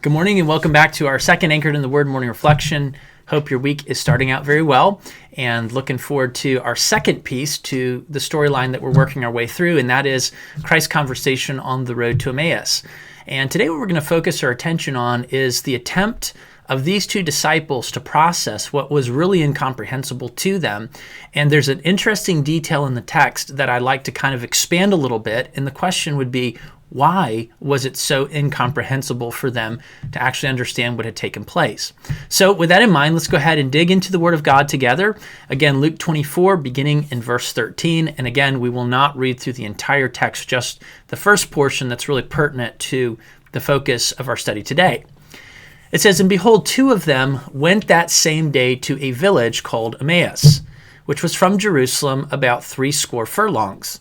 Good morning and welcome back to our second Anchored in the Word morning reflection. Hope your week is starting out very well and looking forward to our second piece to the storyline that we're working our way through, and that is Christ's conversation on the road to Emmaus. And today what we're going to focus our attention on is the attempt of these two disciples to process what was really incomprehensible to them. And there's an interesting detail in the text that I'd like to kind of expand a little bit, and the question would be, why was it so incomprehensible for them to actually understand what had taken place? So with that in mind, let's go ahead and dig into the Word of God together. Again, Luke 24, beginning in verse 13. And again, we will not read through the entire text, just the first portion that's really pertinent to the focus of our study today. It says, "And behold, two of them went that same day to a village called Emmaus, which was from Jerusalem about 80 furlongs.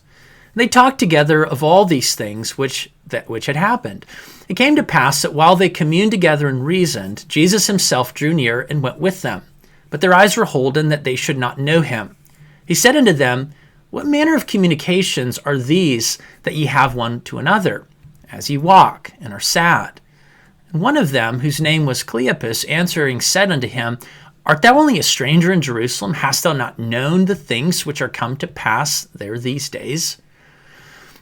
They talked together of all these things which had happened. It came to pass that while they communed together and reasoned, Jesus himself drew near and went with them. But their eyes were holden that they should not know him. He said unto them, What manner of communications are these that ye have one to another, as ye walk and are sad? And one of them, whose name was Cleopas, answering said unto him, Art thou only a stranger in Jerusalem? Hast thou not known the things which are come to pass there these days?"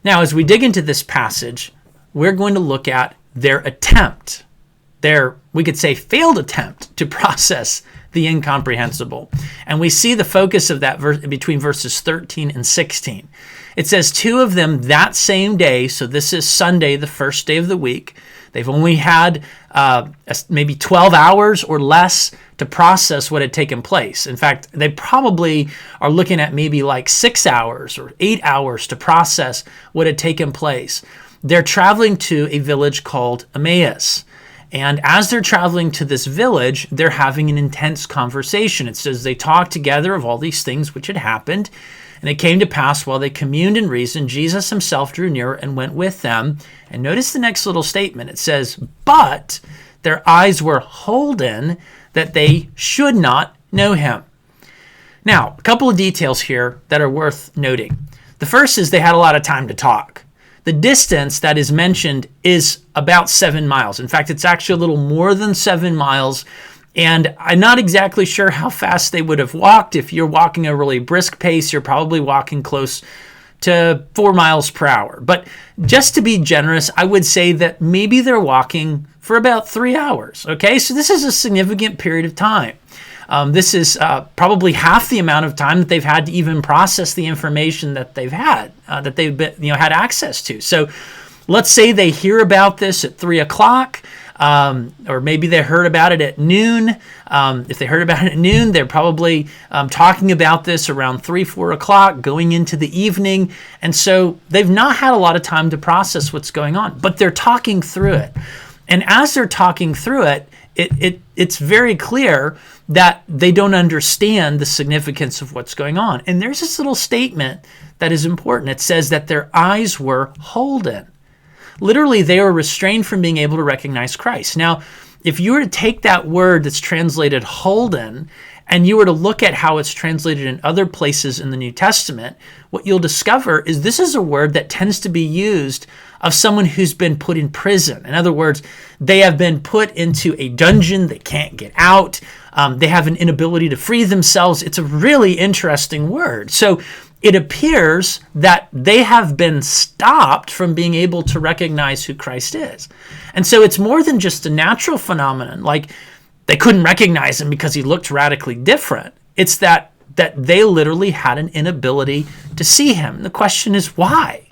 Now, as we dig into this passage, we're going to look at their attempt, we could say, failed attempt to process the incomprehensible. And we see the focus of that between verses 13 and 16. It says, two of them that same day, so this is Sunday, the first day of the week. They've only had maybe 12 hours or less to process what had taken place. In fact, they probably are looking at maybe like 6 hours or 8 hours to process what had taken place. They're traveling to a village called Emmaus. And as they're traveling to this village, they're having an intense conversation. It says they talked together of all these things which had happened. And it came to pass while they communed and reasoned, Jesus himself drew near and went with them. And notice the next little statement. It says, but their eyes were holden that they should not know him. Now, a couple of details here that are worth noting. The first is they had a lot of time to talk. The distance that is mentioned is about 7 miles. In fact, it's actually a little more than 7 miles. And I'm not exactly sure how fast they would have walked. If you're walking a really brisk pace, you're probably walking close to 4 miles per hour. But just to be generous, I would say that maybe they're walking for about 3 hours. Okay, so this is a significant period of time. This is probably half the amount of time that they've had to even process the information that they've had, had access to. So let's say they hear about this at 3 o'clock. Or maybe they heard about it at noon. If they heard about it at noon, they're probably talking about this around 3, 4 o'clock, going into the evening. And so they've not had a lot of time to process what's going on, but they're talking through it. And as they're talking through it, it's very clear that they don't understand the significance of what's going on. And there's this little statement that is important. It says that their eyes were holden. Literally, they were restrained from being able to recognize Christ. Now, if you were to take that word that's translated holden, and you were to look at how it's translated in other places in the New Testament, what you'll discover is this is a word that tends to be used of someone who's been put in prison. In other words, they have been put into a dungeon, they can't get out, they have an inability to free themselves. It's a really interesting word. So it appears that they have been stopped from being able to recognize who Christ is. And so it's more than just a natural phenomenon, like they couldn't recognize him because he looked radically different. It's that they literally had an inability to see him. And the question is why?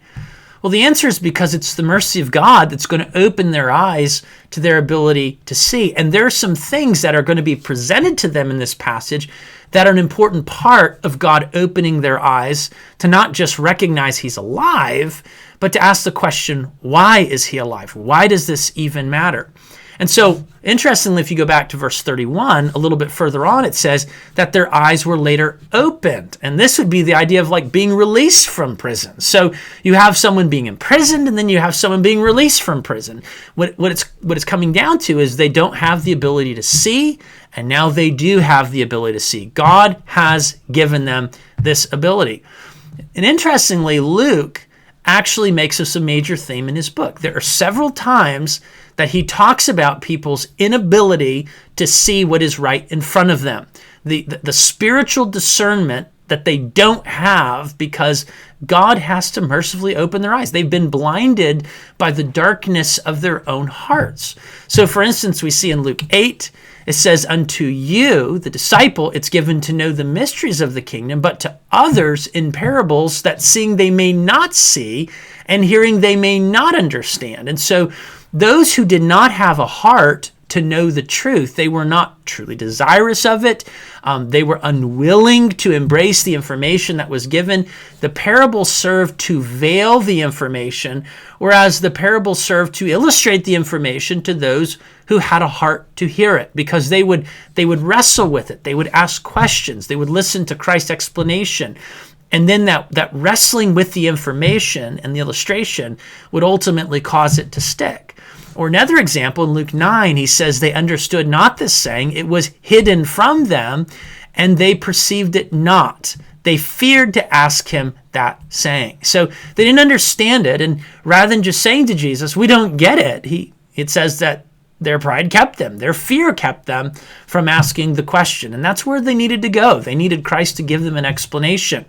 Well, the answer is because it's the mercy of God that's going to open their eyes to their ability to see. And there are some things that are going to be presented to them in this passage that are an important part of God opening their eyes to not just recognize he's alive, but to ask the question, why is he alive? Why does this even matter? And so, interestingly, if you go back to verse 31, a little bit further on, it says that their eyes were later opened. And this would be the idea of like being released from prison. So you have someone being imprisoned, and then you have someone being released from prison. What it's coming down to is they don't have the ability to see, and now they do have the ability to see. God has given them this ability. And interestingly, Luke actually makes this a major theme in his book. There are several times that he talks about people's inability to see what is right in front of them. The spiritual discernment that they don't have because God has to mercifully open their eyes. They've been blinded by the darkness of their own hearts. So for instance, we see in Luke 8, it says, unto you, the disciple, it's given to know the mysteries of the kingdom, but to others in parables, that seeing they may not see, and hearing they may not understand. And so those who did not have a heart to know the truth, they were not truly desirous of it. They were unwilling to embrace the information that was given. The parable served to veil the information, whereas the parable served to illustrate the information to those who had a heart to hear it, because they would wrestle with it. They would ask questions. They would listen to Christ's explanation. And then that wrestling with the information and the illustration would ultimately cause it to stick. Or another example, in Luke 9, he says they understood not this saying, it was hidden from them, and they perceived it not. They feared to ask him that saying. So they didn't understand it, and rather than just saying to Jesus, we don't get it, it says that their pride kept them. Their fear kept them from asking the question. And that's where they needed to go. They needed Christ to give them an explanation.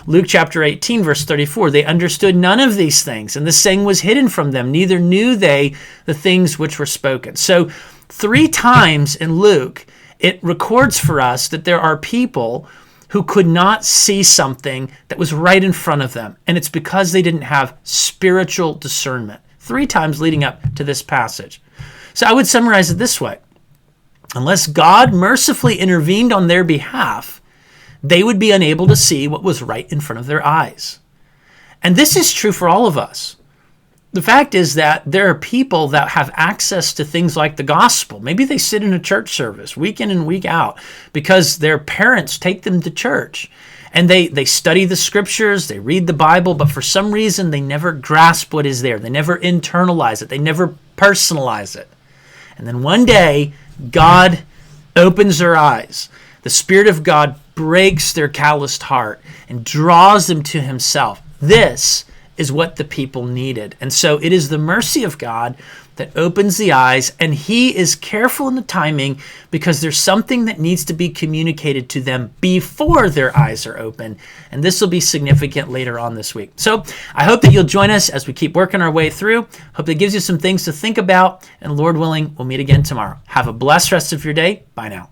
Luke chapter 18, verse 34, they understood none of these things, and the saying was hidden from them, neither knew they the things which were spoken. So 3 times in Luke, it records for us that there are people who could not see something that was right in front of them, and it's because they didn't have spiritual discernment. 3 times leading up to this passage. So I would summarize it this way. Unless God mercifully intervened on their behalf, they would be unable to see what was right in front of their eyes. And this is true for all of us. The fact is that there are people that have access to things like the gospel. Maybe they sit in a church service week in and week out because their parents take them to church. And they study the scriptures, they read the Bible, but for some reason they never grasp what is there. They never internalize it. They never personalize it. And then one day, God opens their eyes. The Spirit of God breaks their calloused heart and draws them to himself. This is what the people needed. And so it is the mercy of God that opens the eyes, and he is careful in the timing because there's something that needs to be communicated to them before their eyes are open. And this will be significant later on this week. So I hope that you'll join us as we keep working our way through. Hope that gives you some things to think about, and Lord willing, we'll meet again tomorrow. Have a blessed rest of your day. Bye now.